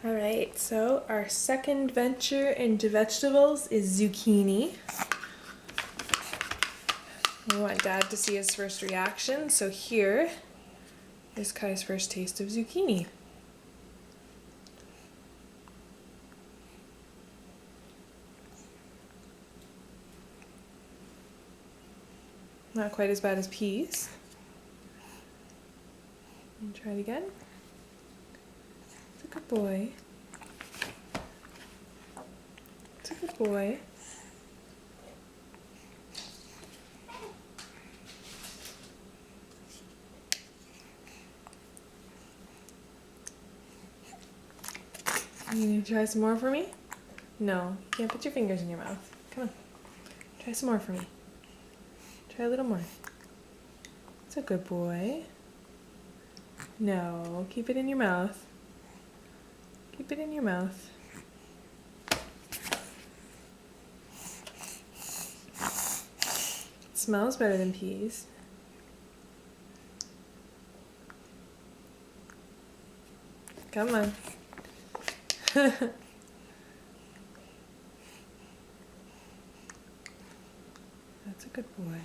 All right, so our second venture into vegetables is zucchini. We want Dad to see his first reaction, so here is Kai's first taste of zucchini. Not quite as bad as peas. And try it again. It's a good boy. It's a good boy. You gonna try some more for me? No, you can't put your fingers in your mouth. Come on. Try some more for me. Try a little more. It's a good boy. No, keep it in your mouth. Keep it in your mouth. It smells better than peas. Come on. That's a good boy.